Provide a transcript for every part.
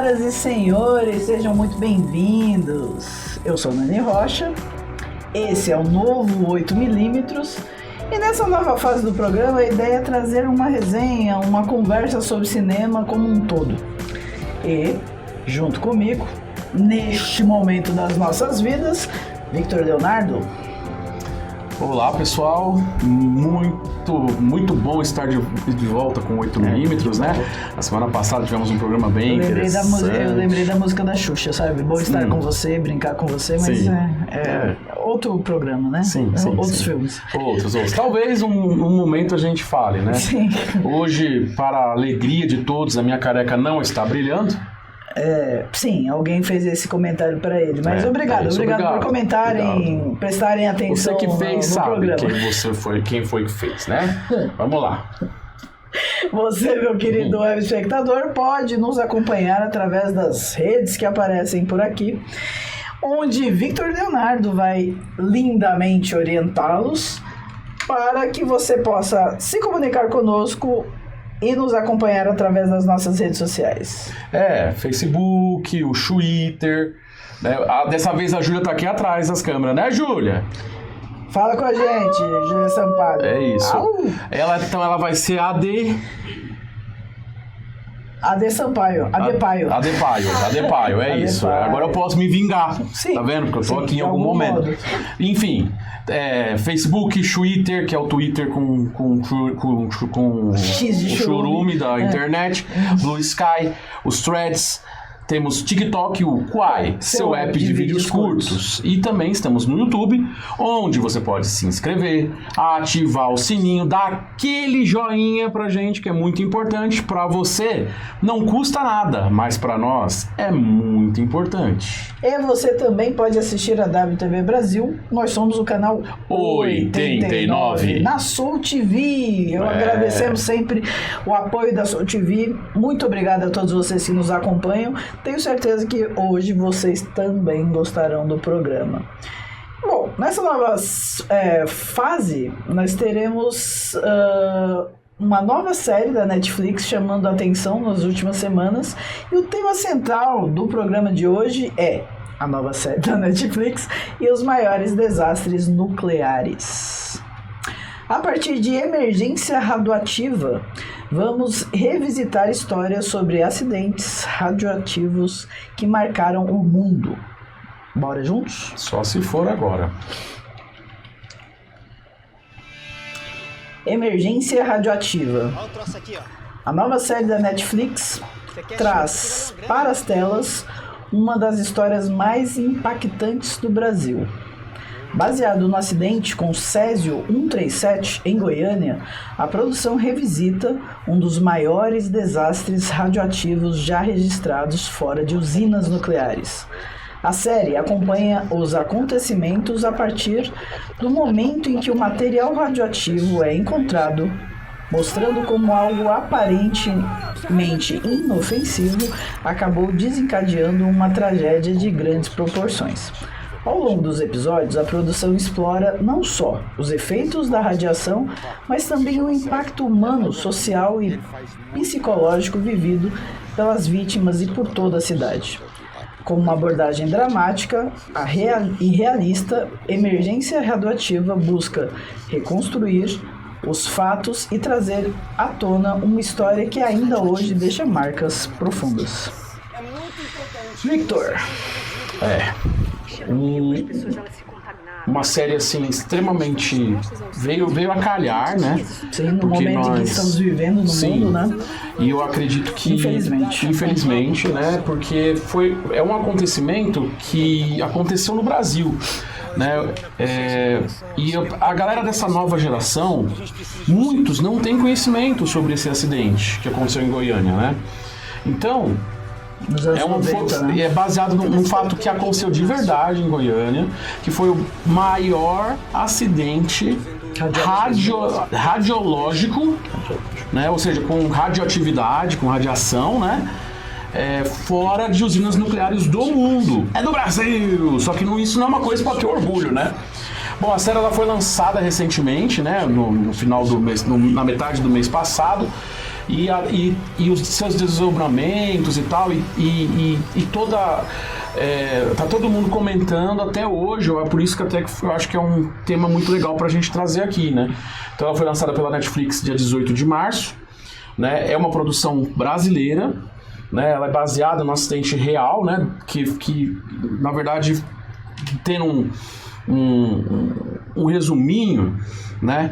Senhoras e senhores, sejam muito bem-vindos. Eu sou Nani Rocha, esse é o novo 8mm e nessa nova fase do programa a ideia é trazer uma resenha, uma conversa sobre cinema como um todo. E, junto comigo, neste momento das nossas vidas, Victor Leonardo. Olá pessoal, muito bom estar de volta com 8mm, né? A semana passada tivemos um programa bem interessante. Eu lembrei da música da Xuxa, sabe? Bom estar com você, brincar com você, mas é outro programa, né? Sim, outros filmes. Outros. Talvez um momento a gente fale, né? Sim. Hoje, para a alegria de todos, a minha careca não está brilhando. Sim, alguém fez esse comentário para ele, mas obrigado por comentarem, prestarem atenção. Você que fez no sabe programa. quem foi que fez, né? Vamos lá. Você, meu querido web espectador, pode nos acompanhar através das redes que aparecem por aqui, onde Victor Leonardo vai lindamente orientá-los para que você possa se comunicar conosco e nos acompanhar através das nossas redes sociais. Facebook, o Twitter, né? Dessa vez a Júlia tá aqui atrás das câmeras, né, Júlia? Fala com a gente, Júlia Sampaio. É isso. Então ela vai ser AD Sampaio. Adepaio, é isso. Agora eu posso me vingar. Sim, tá vendo? Porque eu tô aqui em algum momento. Modo. Enfim, Facebook, Twitter, que é o Twitter com o churume da internet, Blue Sky, os Threads. Temos TikTok, o Quai, seu app de vídeos curtos. E também estamos no YouTube, onde você pode se inscrever, ativar o sininho, dar aquele joinha pra gente, que é muito importante. Pra você, não custa nada, mas pra nós é muito importante. E você também pode assistir a WTV Brasil. Nós somos o canal 89 na Soul TV. Agradecemos sempre o apoio da Soul TV. Muito obrigado a todos vocês que nos acompanham. Tenho certeza que hoje vocês também gostarão do programa. Bom, nessa nova fase, nós teremos uma nova série da Netflix chamando a atenção nas últimas semanas. E o tema central do programa de hoje é a nova série da Netflix e os maiores desastres nucleares. A partir de Emergência Radioativa, vamos revisitar histórias sobre acidentes radioativos que marcaram o mundo. Bora juntos? Só se for agora. Emergência Radioativa. A nova série da Netflix traz para as telas uma das histórias mais impactantes do Brasil. Baseado no acidente com Césio 137 em Goiânia, a produção revisita um dos maiores desastres radioativos já registrados fora de usinas nucleares. A série acompanha os acontecimentos a partir do momento em que o material radioativo é encontrado, mostrando como algo aparentemente inofensivo acabou desencadeando uma tragédia de grandes proporções. Ao longo dos episódios, a produção explora não só os efeitos da radiação, mas também o impacto humano, social e psicológico vivido pelas vítimas e por toda a cidade. Com uma abordagem dramática e realista, Emergência Radioativa busca reconstruir os fatos e trazer à tona uma história que ainda hoje deixa marcas profundas. Victor. Uma série assim extremamente veio a calhar, né? Sim, no momento em que estamos vivendo no mundo, né? E eu acredito que infelizmente, né? Porque é um acontecimento que aconteceu no Brasil, né? E a galera dessa nova geração, muitos não têm conhecimento sobre esse acidente que aconteceu em Goiânia, né? Então é baseado num fato que aconteceu de verdade em Goiânia, que foi o maior acidente radiológico, né? Ou seja, com radioatividade, com radiação, né? Fora de usinas nucleares do mundo. É do Brasil! Só que isso não é uma coisa para ter orgulho, né? Bom, a série ela foi lançada recentemente, né? No final do mês, na metade do mês passado. e os seus desdobramentos e tal, e toda... tá todo mundo comentando até hoje, é por isso que até eu acho que é um tema muito legal pra gente trazer aqui, né? Então ela foi lançada pela Netflix dia 18 de março, né? É uma produção brasileira, né? Ela é baseada no acidente real, né? Que na verdade, tendo um resuminho, né?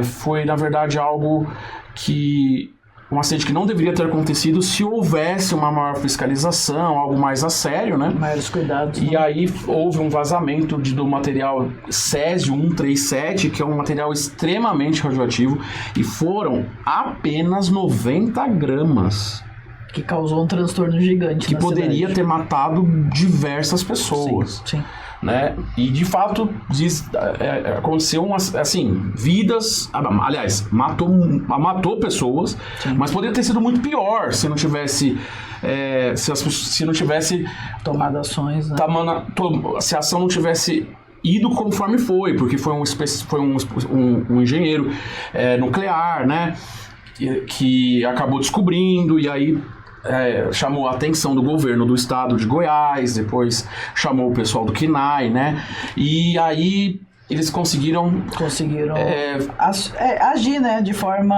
Foi na verdade algo que... um acidente que não deveria ter acontecido se houvesse uma maior fiscalização, algo mais a sério, né? Maiores cuidados. E aí houve um vazamento do material Césio 137, que é um material extremamente radioativo, e foram apenas 90 gramas. Que causou um transtorno gigante que poderia ter matado diversas pessoas. Sim. Né? E de fato aconteceu vidas, aliás, matou pessoas. Sim. Mas poderia ter sido muito pior se não tivesse se não tivesse tomado ações, né? Se a ação não tivesse ido conforme foi, porque foi um engenheiro nuclear, né, que acabou descobrindo, e aí chamou a atenção do governo do estado de Goiás, depois chamou o pessoal do CNAE, né? E aí eles conseguiram agir, né? De forma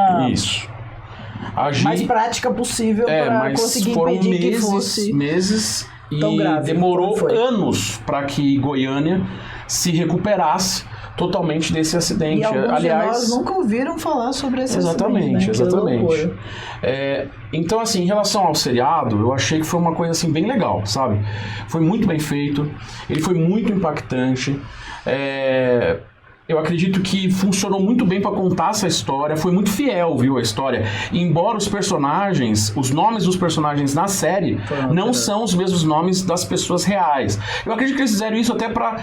mais prática possível para conseguir impedir que fosse meses tão grave. Demorou anos para que Goiânia se recuperasse totalmente desse acidente. E alguns de nós nunca ouviram falar sobre esse acidente, né? Exatamente. Então, assim, em relação ao seriado, eu achei que foi uma coisa assim bem legal, sabe? Foi muito bem feito, ele foi muito impactante. Eu acredito que funcionou muito bem para contar essa história, foi muito fiel, viu, a história. E embora os nomes dos personagens na série não são os mesmos nomes das pessoas reais. Eu acredito que eles fizeram isso até para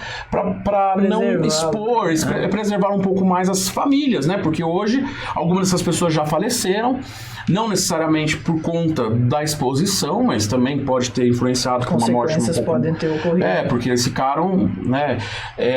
não expor, preservar um pouco mais as famílias, né? Porque hoje algumas dessas pessoas já faleceram, não necessariamente por conta da exposição, mas também pode ter influenciado com uma morte um pouco... podem ter ocorrido. Porque eles ficaram, né?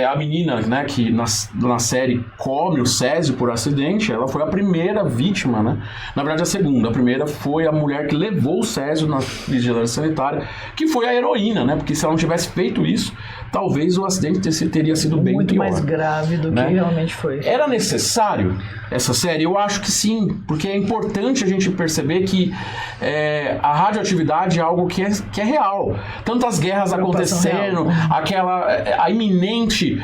A menina, né, que na série come o Césio por acidente, ela foi a primeira vítima, né? Na verdade, a segunda. A primeira foi a mulher que levou o Césio na vigilância sanitária, que foi a heroína, né? Porque se ela não tivesse feito isso, talvez o acidente teria sido bem muito pior. Mais grave do que realmente foi. Era necessário essa série? Eu acho que sim, porque é importante a gente perceber que a radioatividade é algo que é real. Tantas guerras acontecendo, a iminente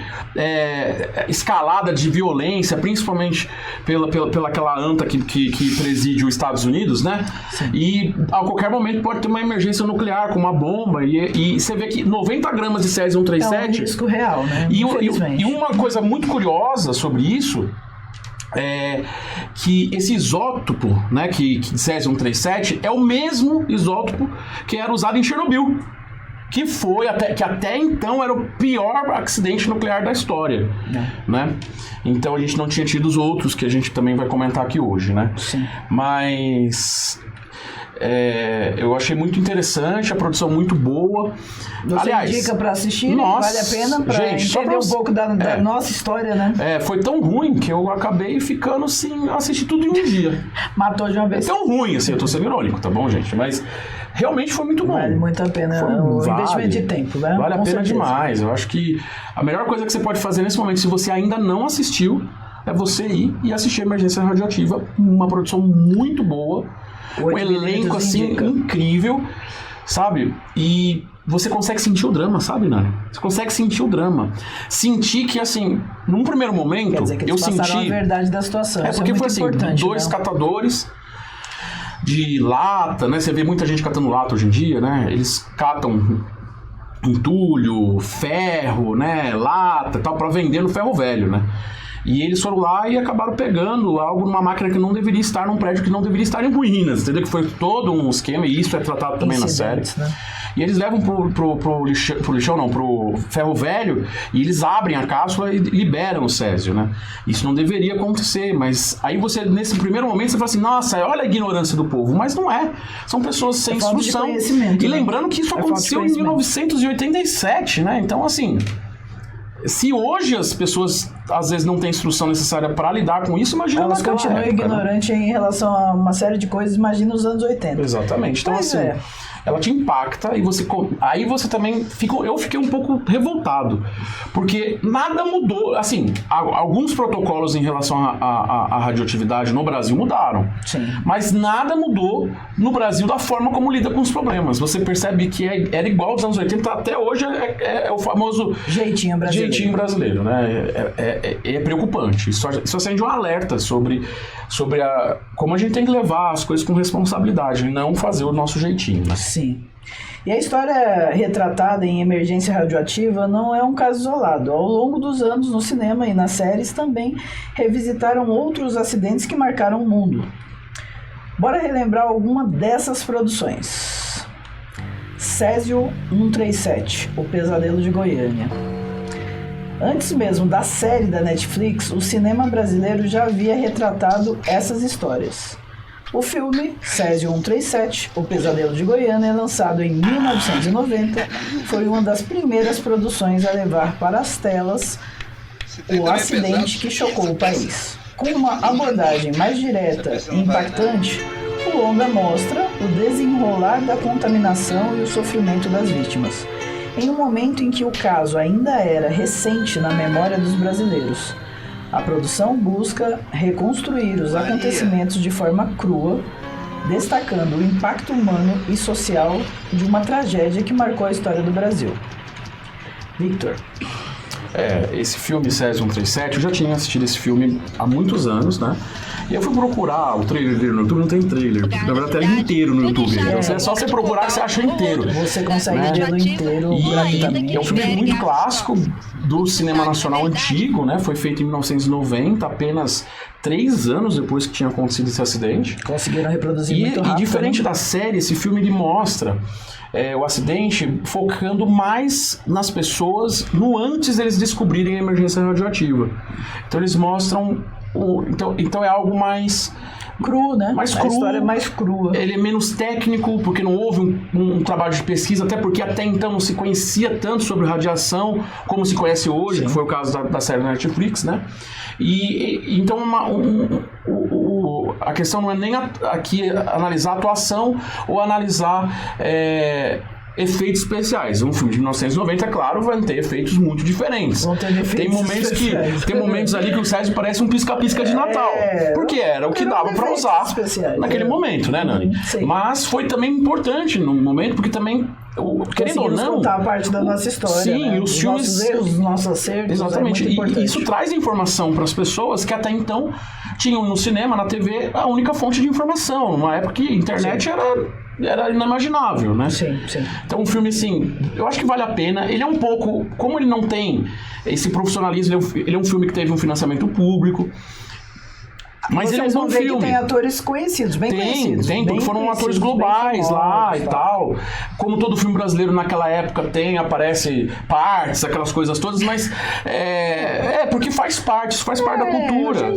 escalada de violência, principalmente pela aquela anta que preside os Estados Unidos, né? Sim. E a qualquer momento pode ter uma emergência nuclear com uma bomba, e você vê que 90 gramas de Césio 137... É um risco real, né? E uma coisa muito curiosa sobre isso é que esse isótopo, né, que Césio 137, é o mesmo isótopo que era usado em Chernobyl, que até então era o pior acidente nuclear da história, né? Então a gente não tinha tido os outros, que a gente também vai comentar aqui hoje, né? Sim. Mas eu achei muito interessante, a produção muito boa. Aliás, indica para assistir, vale a pena para entender um pouco da nossa história, né? Foi tão ruim que eu acabei ficando sem assistir tudo em um dia. Matou de uma vez. É tão ruim, assim, eu tô sendo irônico, tá bom, gente? Mas realmente foi muito bom. Vale muito a pena o investimento de tempo, né? Vale a pena demais. Eu acho que a melhor coisa que você pode fazer nesse momento, se você ainda não assistiu, é você ir e assistir Emergência Radioativa, uma produção muito boa, um elenco assim incrível, sabe? E você consegue sentir o drama, sabe, Nani? Você consegue sentir o drama. Sentir que, assim, num primeiro momento, quer dizer que eles passaram a verdade da situação. Porque foi assim, dois catadores de lata, né? Você vê muita gente catando lata hoje em dia, né? Eles catam entulho, ferro, né? Lata e tal, pra vender no ferro velho, né? E eles foram lá e acabaram pegando algo numa máquina que não deveria estar, num prédio que não deveria estar em ruínas, entendeu? Que foi todo um esquema, e isso é tratado também na série. Né? E eles levam pro lixão, não, pro ferro velho, e eles abrem a cápsula e liberam o Césio, né? Isso não deveria acontecer, mas aí você, nesse primeiro momento, você fala assim, nossa, olha a ignorância do povo, mas não é. São pessoas sem instrução. E lembrando que isso aconteceu em 1987, né? Então, assim... Se hoje as pessoas às vezes não têm instrução necessária para lidar com isso, imagina elas continuam ignorantes, né? Em relação a uma série de coisas, imagina os anos 80. Exatamente. Então, assim, ela te impacta e aí você também eu fiquei um pouco revoltado, porque nada mudou, assim, alguns protocolos em relação à radioatividade no Brasil mudaram. Sim. Mas nada mudou no Brasil da forma como lida com os problemas. Você percebe que era igual aos anos 80, até hoje é o famoso jeitinho brasileiro, né? É preocupante. Isso acende um alerta sobre como a gente tem que levar as coisas com responsabilidade e não fazer o nosso jeitinho, né? Sim. E a história retratada em Emergência Radioativa não é um caso isolado. Ao longo dos anos, no cinema e nas séries também revisitaram outros acidentes que marcaram o mundo. Bora relembrar alguma dessas produções. Césio 137, O Pesadelo de Goiânia. Antes mesmo da série da Netflix, o cinema brasileiro já havia retratado essas histórias. O filme Césio 137, O Pesadelo de Goiânia, lançado em 1990, foi uma das primeiras produções a levar para as telas o acidente que chocou o país. Com uma abordagem mais direta e impactante, o longa mostra o desenrolar da contaminação e o sofrimento das vítimas, em um momento em que o caso ainda era recente na memória dos brasileiros. A produção busca reconstruir os acontecimentos de forma crua, destacando o impacto humano e social de uma tragédia que marcou a história do Brasil. Victor. Esse filme, Césio 137, eu já tinha assistido esse filme há muitos anos, né? E eu fui procurar o trailer dele no YouTube, não tem trailer. Na verdade, tem inteiro no YouTube. É só você procurar que você acha inteiro. Você consegue vê-lo inteiro gratuitamente. É um filme muito clássico do cinema nacional antigo, né? Foi feito em 1990, apenas 3 anos depois que tinha acontecido esse acidente. Conseguiram reproduzir muito rápido. E diferente da série, esse filme ele mostra o acidente focando mais nas pessoas no antes deles descobrirem a emergência radioativa. Então eles mostram então é algo mais cru, né? Mais cru. A história é mais crua. Ele é menos técnico, porque não houve um trabalho de pesquisa, até porque até então não se conhecia tanto sobre radiação como se conhece hoje. Sim. Que foi o caso da série da Netflix, né? Então a questão não é nem aqui analisar a atuação ou analisar efeitos especiais. Um filme de 1990, claro, vai ter efeitos muito diferentes. Tem momentos ali que o Césio parece um pisca-pisca de Natal. Porque era o que dava para usar naquele momento, né, Nani? Sim. Mas foi também importante no momento, porque também, querendo ou não, contar a parte da nossa história. Sim, né? os filmes, nossos erros, os nossos acertos. Exatamente. E isso traz informação para as pessoas que até então tinham no cinema, na TV, a única fonte de informação. Numa época que a internet era inimaginável, né? Sim. Então, um filme, assim, eu acho que vale a pena. Ele é um pouco... Como ele não tem esse profissionalismo, ele é um filme que teve um financiamento público. Mas ele é um bom filme. Que tem atores conhecidos, bem conhecidos. Tem, porque foram atores globais lá e tal. Como todo filme brasileiro naquela época aparece partes, aquelas coisas todas, mas porque faz parte da cultura.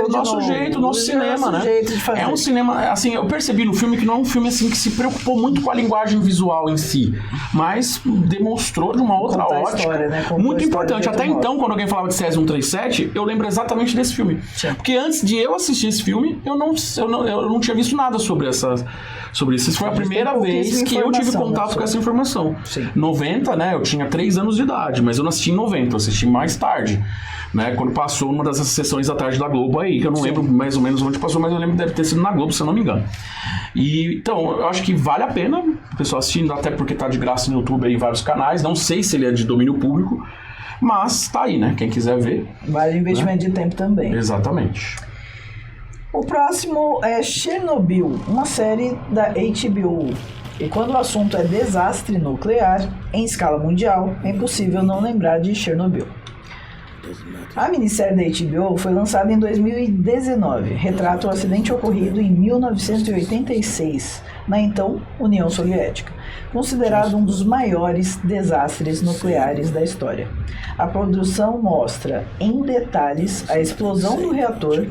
O nosso jeito, o nosso cinema, né? Jeito de fazer. É um cinema, assim, eu percebi no filme que não é um filme assim que se preocupou muito com a linguagem visual em si, mas demonstrou de uma outra ótica. História, né? Muito importante. Até então, quando alguém falava de Césio 137, eu lembro exatamente desse filme. Sim. Porque antes de eu assistir esse filme, eu não tinha visto nada sobre isso. Isso foi a primeira vez que eu tive contato com essa informação. Sim. 90, né? Eu tinha 3 anos de idade, mas eu não assisti em 90, eu assisti mais tarde. Né, quando passou numa das sessões da tarde da Globo aí, que eu não lembro mais ou menos onde passou, mas eu lembro que deve ter sido na Globo, se eu não me engano. Então, eu acho que vale a pena o pessoal assistindo, até porque tá de graça no YouTube aí em vários canais. Não sei se ele é de domínio público, mas tá aí, né? Quem quiser ver. Vale investimento de tempo também. Exatamente. O próximo é Chernobyl, uma série da HBO. E quando o assunto é desastre nuclear em escala mundial, é impossível não lembrar de Chernobyl. A minissérie da HBO foi lançada em 2019, retrata o acidente ocorrido em 1986, na então União Soviética, considerado um dos maiores desastres nucleares da história. A produção mostra em detalhes a explosão do reator,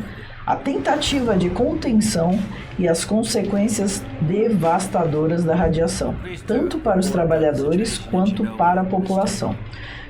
a tentativa de contenção e as consequências devastadoras da radiação, tanto para os trabalhadores quanto para a população.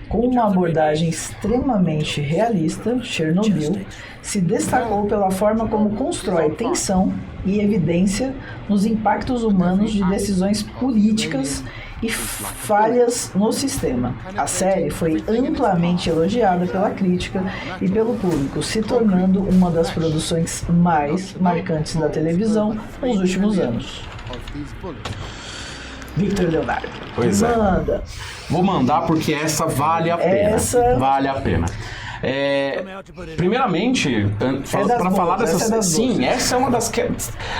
Com uma abordagem extremamente realista, Chernobyl se destacou pela forma como constrói tensão e evidência nos impactos humanos de decisões políticas e falhas no sistema. A série foi amplamente elogiada pela crítica e pelo público, se tornando uma das produções mais marcantes da televisão nos últimos anos. Victor Leonardo. Pois manda. Vou mandar porque essa vale a pena. Vale a pena. Primeiramente, para falar dessas. Sim, essa é uma das.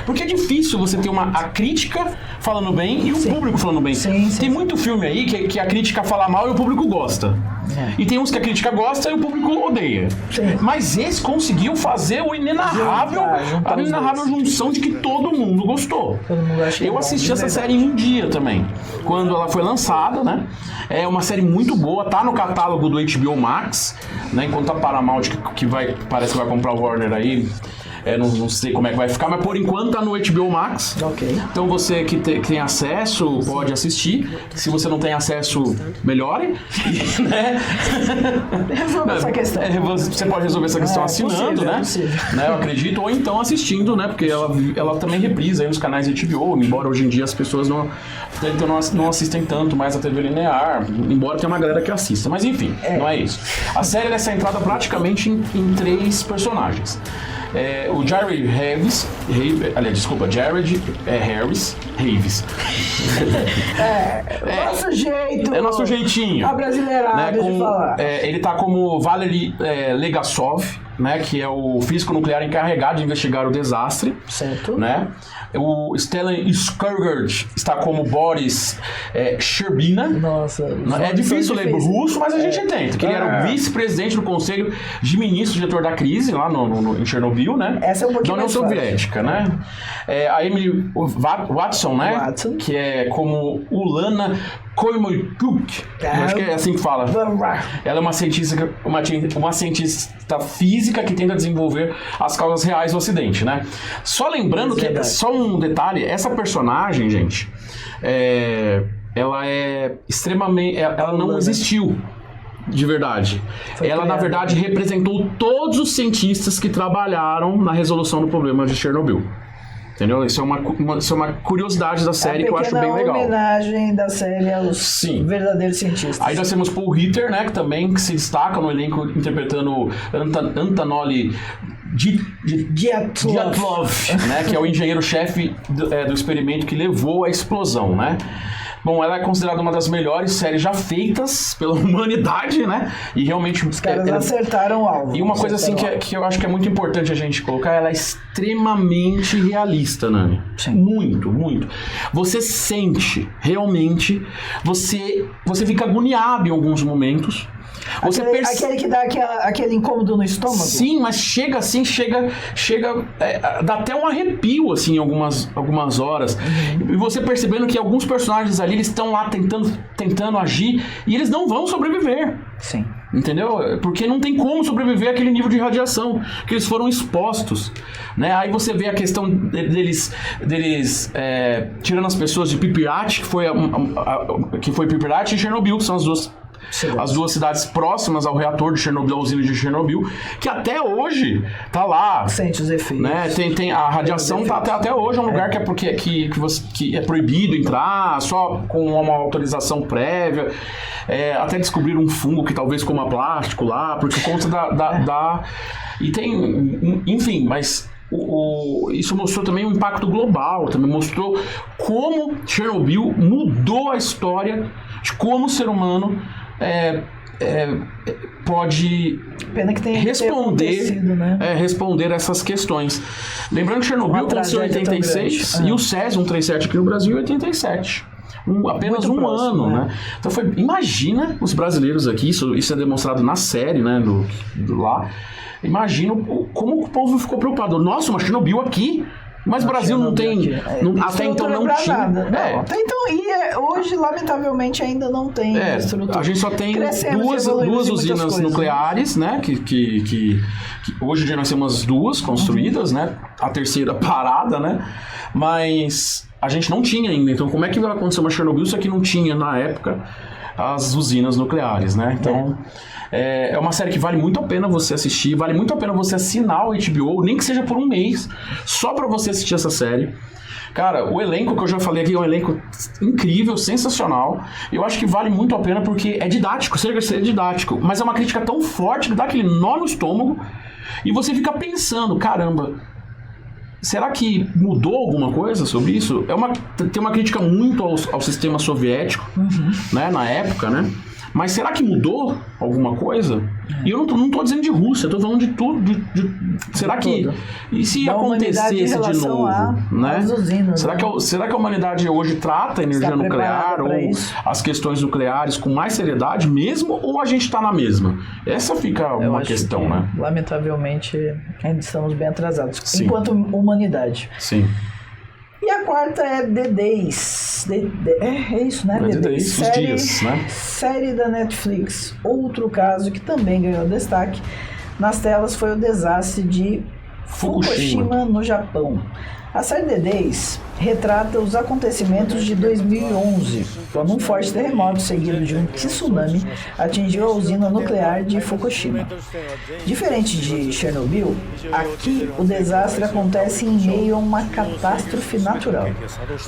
Porque é difícil você ter a crítica falando bem e o público falando bem. Tem muito filme aí que a crítica fala mal e o público gosta. E tem uns que a crítica gosta e o público odeia. Mas esse conseguiu fazer a inenarrável junção de que todo mundo gostou. Eu assisti essa série em um dia também, quando ela foi lançada, né? É uma série muito boa, tá no catálogo do HBO Max, né? Enquanto a Paramount parece que vai comprar o Warner aí, não sei como é que vai ficar, mas por enquanto tá no HBO Max. Então você que tem acesso pode assistir. Se você não tem acesso, melhore. Né? Resolve essa questão. Você pode resolver essa questão assinando, né? Eu acredito, ou então assistindo, né? Porque ela também reprisa aí nos canais de HBO, embora hoje em dia as pessoas não assistem tanto mais a TV linear, embora tenha uma galera que assista. Mas enfim, não é isso. A série é centrada praticamente em 3 personagens. O Jared Harris. Nosso jeito. É nosso jeitinho. A brasileirada de falar. Ele tá como Valery Legasov, né, que é o físico nuclear encarregado de investigar o desastre. Certo. Né? O Stellan Skarsgård está como Boris Sherbina. Nossa. É difícil ler russo, mas a gente tenta. Que ele era o vice-presidente do Conselho de Ministros, diretor da crise, lá em Chernobyl, né? Essa é um pouquinho da União Soviética, né? A Emily Watson, né? Que é como Ulana Koimoychuk. Acho que é assim que fala. Ela é uma cientista física que tenta desenvolver as causas reais do acidente, né? Só lembrando que, só um detalhe, essa personagem, gente, ela é extremamente... Ela não existiu de verdade. Ela, na verdade, representou todos os cientistas que trabalharam na resolução do problema de Chernobyl. Entendeu? Isso é uma curiosidade da série que eu acho bem legal. A homenagem da série aos verdadeiros cientistas. Aí nós temos Paul Ritter, né, que se destaca no elenco interpretando Anatoly Dyatlov, né, que é o engenheiro-chefe do experimento que levou à explosão, né? Bom, ela é considerada uma das melhores séries já feitas pela humanidade, né? E realmente... Os caras acertaram o alvo. E uma coisa assim que eu acho que é muito importante a gente colocar, ela é extremamente realista, Nani. Sim. Muito, muito. Você sente, realmente, você fica agoniado em alguns momentos. Aquele que dá aquele incômodo no estômago? Sim, mas chega dá até um arrepio, assim, em algumas horas. E você percebendo que alguns personagens ali, eles estão lá tentando agir e eles não vão sobreviver. Sim. Entendeu? Porque não tem como sobreviver àquele nível de radiação que eles foram expostos, né? Aí você vê a questão deles tirando as pessoas de Pripyat, que foi Pripyat e Chernobyl, que são as duas cidades próximas ao reator de Chernobyl, a usina de Chernobyl, que até hoje tá lá. Sente os efeitos. Né? Tem a radiação tá até hoje, é um lugar que é proibido entrar, só com uma autorização prévia. Até descobrir um fungo que talvez coma plástico lá, por conta da... E tem... Enfim, mas... isso mostrou também o impacto global, também mostrou como Chernobyl mudou a história de como o ser humano pode responder essas questões. Lembrando que Chernobyl aconteceu em 86 e o Césio 137 aqui no Brasil em 87. Apenas muito um ano, né? Então imagina os brasileiros aqui, isso é demonstrado na série, né? Lá. Imagina como o povo ficou preocupado. Nossa, mas Chernobyl aqui... Mas o Brasil não tem... até então não tinha... Até então, hoje, lamentavelmente, ainda não tem estrutura. A gente só tem duas usinas nucleares, né? Que hoje em dia nós temos 2 construídas, né? A terceira parada, né? Mas a gente não tinha ainda. Então, como é que vai acontecer uma Chernobyl se aqui não tinha na época? as usinas nucleares, né? Então, é uma série que vale muito a pena você assistir, vale muito a pena você assinar o HBO, nem que seja por um mês, só pra você assistir essa série. Cara, o elenco que eu já falei aqui é um elenco incrível, sensacional. Eu acho que vale muito a pena porque é didático, chega a ser didático, mas é uma crítica tão forte que dá aquele nó no estômago e você fica pensando, caramba, será que mudou alguma coisa sobre isso? Tem uma crítica muito ao sistema soviético, né, na época, né? Mas será que mudou alguma coisa? E eu não tô dizendo de Rússia, eu tô falando de tudo. Será que... E se acontecesse de novo? Né? Usinas, será que a humanidade hoje trata a energia nuclear ou as questões nucleares com mais seriedade mesmo? Ou a gente tá na mesma? Essa fica uma questão, né? Lamentavelmente, ainda estamos bem atrasados. Sim. Enquanto humanidade. Sim. E a quarta é The Days. É isso, né? The Days, os dias, né? Série da Netflix. Outro caso que também ganhou destaque nas telas foi o desastre de Fukushima no Japão. A série The Days retrata os acontecimentos de 2011, quando um forte terremoto seguido de um tsunami atingiu a usina nuclear de Fukushima. Diferente de Chernobyl, aqui o desastre acontece em meio a uma catástrofe natural,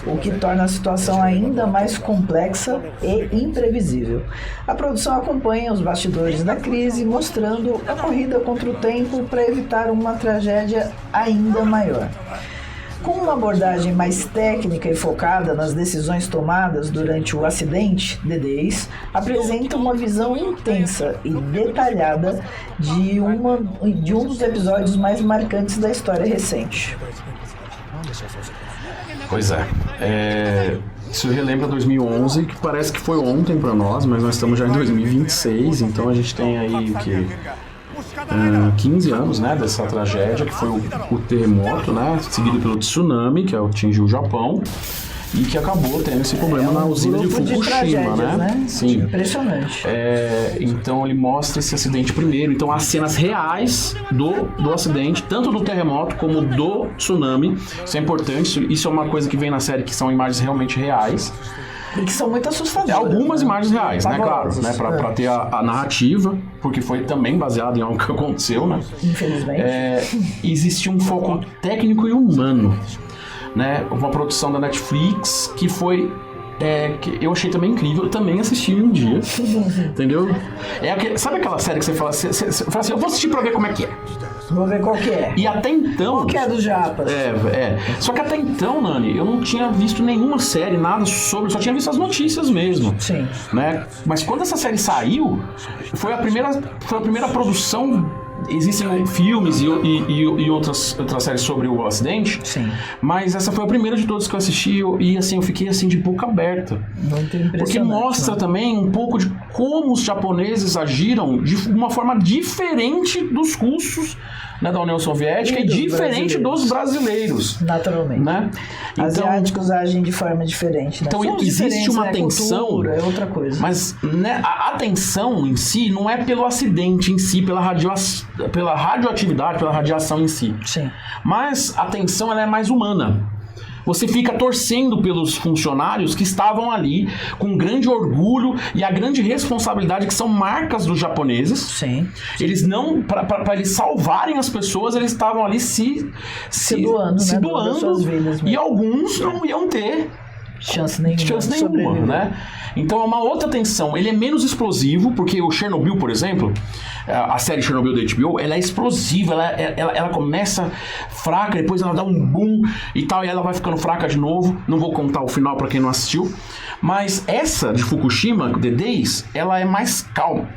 o que torna a situação ainda mais complexa e imprevisível. A produção acompanha os bastidores da crise, mostrando a corrida contra o tempo para evitar uma tragédia ainda maior. Com uma abordagem mais técnica e focada nas decisões tomadas durante o acidente, The Days apresenta uma visão intensa e detalhada de um dos episódios mais marcantes da história recente. Pois isso relembra 2011, que parece que foi ontem para nós, mas nós estamos já em 2026, então a gente tem aí o que... 15 anos, né, dessa tragédia, que foi o terremoto, né, seguido pelo tsunami, que atingiu o Japão, e que acabou tendo esse problema na usina de Fukushima, né? Sim. Impressionante. Então ele mostra esse acidente primeiro. Então as cenas reais do acidente, tanto do terremoto como do tsunami. Isso é importante, isso é uma coisa que vem na série, que são imagens realmente reais. E que são muito assustadoras. Algumas imagens reais, né? Claro, né? Pra ter a narrativa, porque foi também baseado em algo que aconteceu, né? Infelizmente. Existe um foco técnico e humano, né? Uma produção da Netflix que foi... que eu achei também incrível, eu também assisti um dia, entendeu? Sabe aquela série que você fala assim, eu vou assistir pra ver como é que é. Vou ver qual que é. E até então... Qual que é do Japas? Só que até então, Nani, eu não tinha visto nenhuma série, nada sobre... Só tinha visto as notícias mesmo. Sim. Né? Mas quando essa série saiu, foi a primeira produção... Existem filmes e outras séries sobre o acidente. Sim. Mas essa foi a primeira de todas que eu assisti e assim, eu fiquei assim de boca aberta. Muito impressionante. Porque mostra também um pouco de como os japoneses agiram de uma forma diferente dos russos, né, da União Soviética e diferente dos brasileiros. Naturalmente. Né? Asiáticos agem de forma diferente. Né? Então existe uma tensão. Cultura, é outra coisa. Mas né, a tensão em si não é pelo acidente em si, pela radioatividade, pela radiação em si. Sim. Mas a tensão ela é mais humana. Você fica torcendo pelos funcionários que estavam ali com grande orgulho e a grande responsabilidade, que são marcas dos japoneses. Sim. Eles não, para eles salvarem as pessoas, eles estavam ali se doando, suas vidas mesmo. E alguns não iam ter chance nenhuma, né? Então é uma outra tensão. Ele é menos explosivo, porque o Chernobyl, por exemplo, a série Chernobyl da HBO, ela é explosiva, ela começa fraca, depois ela dá um boom e tal, e ela vai ficando fraca de novo. Não vou contar o final pra quem não assistiu. Mas essa de Fukushima, The Days, ela é mais calma,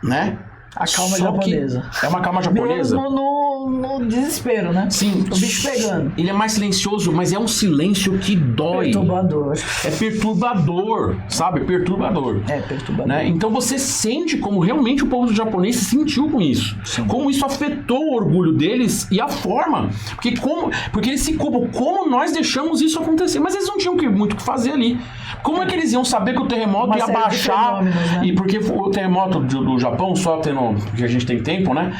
né? A calma japonesa. É uma calma japonesa. Mesmo no desespero, né? Sim. O bicho pegando. Ele é mais silencioso, mas é um silêncio que dói. Perturbador. É perturbador, sabe? Perturbador. É perturbador. Né? Então você sente como realmente o povo japonês se sentiu com isso. Sim. Como isso afetou o orgulho deles e a forma. Porque eles se culpam. Como nós deixamos isso acontecer? Mas eles não tinham muito o que fazer ali. Como é que eles iam saber que o terremoto ia baixar? Né? E porque o terremoto do Japão, só tendo... Porque a gente tem tempo, né?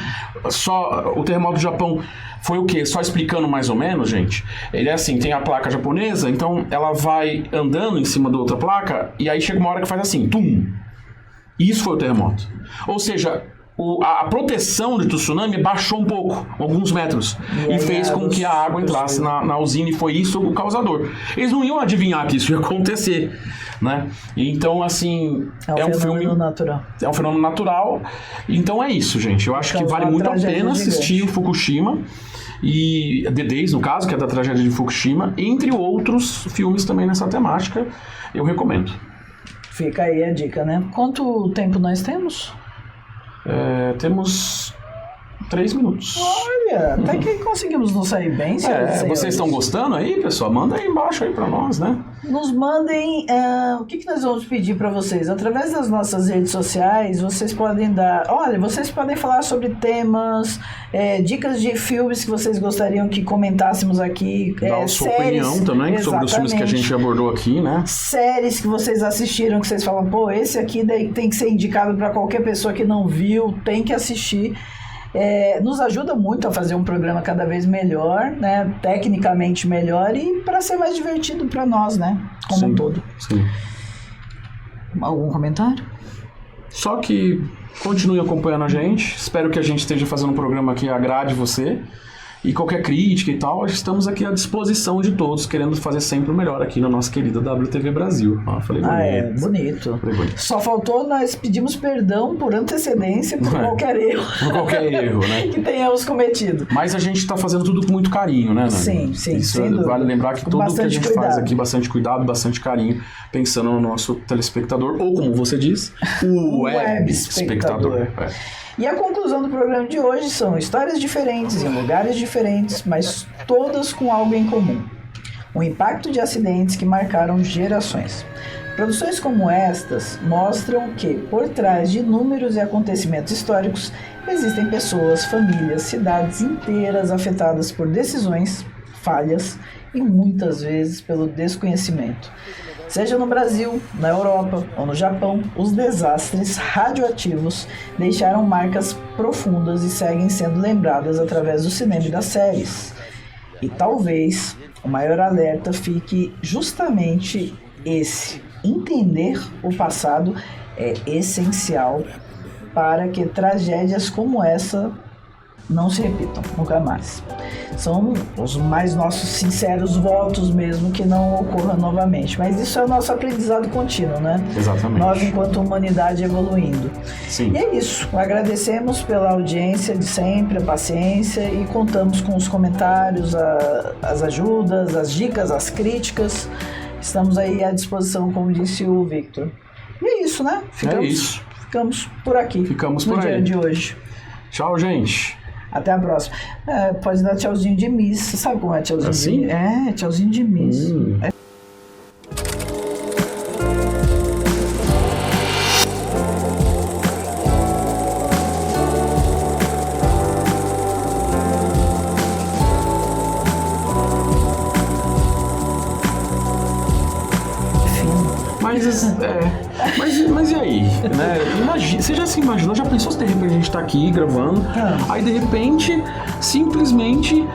O terremoto do Japão foi o quê? Só explicando mais ou menos, gente. Ele é assim, tem a placa japonesa, então ela vai andando em cima da outra placa e aí chega uma hora que faz assim, tum. Isso foi o terremoto. Ou seja, a proteção de tsunami baixou um pouco, alguns metros, e fez com que a água entrasse na usina, e foi isso o causador. Eles não iam adivinhar que isso ia acontecer, né? Então, assim, é um filme natural. É um fenômeno natural. Então é isso, gente. Eu acho que vale muito a pena assistir Fukushima, e The Days, no caso, que é da tragédia de Fukushima, entre outros filmes também nessa temática, eu recomendo. Fica aí a dica, né? Quanto tempo nós temos? Temos 3 minutos. Olha, até que conseguimos nos sair bem, vocês estão gostando aí, pessoal? Manda aí embaixo aí pra nós, né? Nos mandem o que nós vamos pedir para vocês. Através das nossas redes sociais, vocês podem vocês podem falar sobre temas, dicas de filmes que vocês gostariam que comentássemos aqui. Dar a sua opinião também sobre os filmes que a gente abordou aqui, né? Séries que vocês assistiram, que vocês falam, pô, esse aqui tem que ser indicado para qualquer pessoa que não viu, tem que assistir. Nos ajuda muito a fazer um programa cada vez melhor, né? Tecnicamente melhor e para ser mais divertido para nós, né? Como um todo. Sim. Algum comentário? Só que continue acompanhando a gente. Espero que a gente esteja fazendo um programa que agrade você. E qualquer crítica e tal, estamos aqui à disposição de todos, querendo fazer sempre o melhor aqui na nossa querida WTV Brasil. Falei bonito. Bonito. Só faltou, nós pedimos perdão por antecedência por qualquer erro. Por qualquer erro, né? Que tenhamos cometido. Mas a gente está fazendo tudo com muito carinho, né, Nani? Sim. Isso vale lembrar que tudo que a gente faz aqui, bastante cuidado, bastante carinho, pensando no nosso telespectador, ou como você diz, o web espectador. E a conclusão do programa de hoje são histórias diferentes, em lugares diferentes, mas todas com algo em comum. O impacto de acidentes que marcaram gerações. Produções como estas mostram que, por trás de inúmeros e acontecimentos históricos, existem pessoas, famílias, cidades inteiras afetadas por decisões, falhas e muitas vezes pelo desconhecimento. Seja no Brasil, na Europa ou no Japão, os desastres radioativos deixaram marcas profundas e seguem sendo lembradas através do cinema e das séries. E talvez o maior alerta fique justamente esse. Entender o passado é essencial para que tragédias como essa não se repitam, nunca mais. São os mais nossos sinceros votos mesmo que não ocorra novamente. Mas isso é o nosso aprendizado contínuo, né? Exatamente. Nós, enquanto humanidade, evoluindo. Sim. E é isso. Agradecemos pela audiência de sempre, a paciência, e contamos com os comentários, as ajudas, as dicas, as críticas. Estamos aí à disposição, como disse o Victor. E é isso, né? Ficamos por aqui. Ficamos por no aí. dia de hoje. Tchau, gente. Até a próxima. Pode dar tchauzinho de miss. Você sabe como é tchauzinho assim? de miss? Tchauzinho de miss. Mas e aí? Né? Você já se imaginou, já pensou se de repente a gente tá aqui gravando, aí de repente, simplesmente,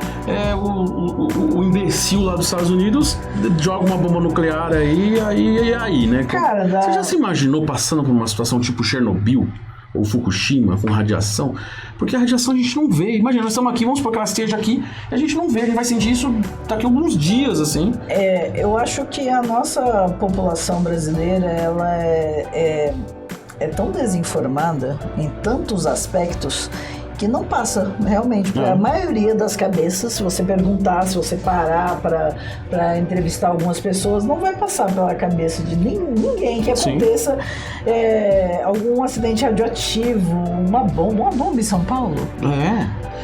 o imbecil lá dos Estados Unidos joga uma bomba nuclear aí, né? Cara, você já se imaginou passando por uma situação tipo Chernobyl? Ou Fukushima, com radiação? Porque a radiação a gente não vê. Imagina, nós estamos aqui, vamos supor que ela esteja aqui, e a gente não vê, a gente vai sentir isso daqui a alguns dias, assim. Eu acho que a nossa população brasileira, ela é tão desinformada em tantos aspectos que não passa realmente para a maioria das cabeças. Se você perguntar, se você parar para entrevistar algumas pessoas, não vai passar pela cabeça de ninguém que aconteça algum acidente radioativo, uma bomba em São Paulo.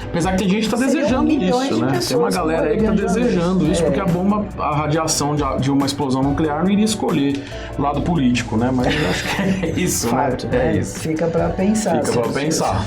Apesar que tem gente que está desejando isso, né? Tem uma galera aí que está desejando isso, porque a radiação de uma explosão nuclear não iria escolher o lado político, né? Mas eu acho que é isso, fato, né? É isso. Fica para pensar. Fica para pensar.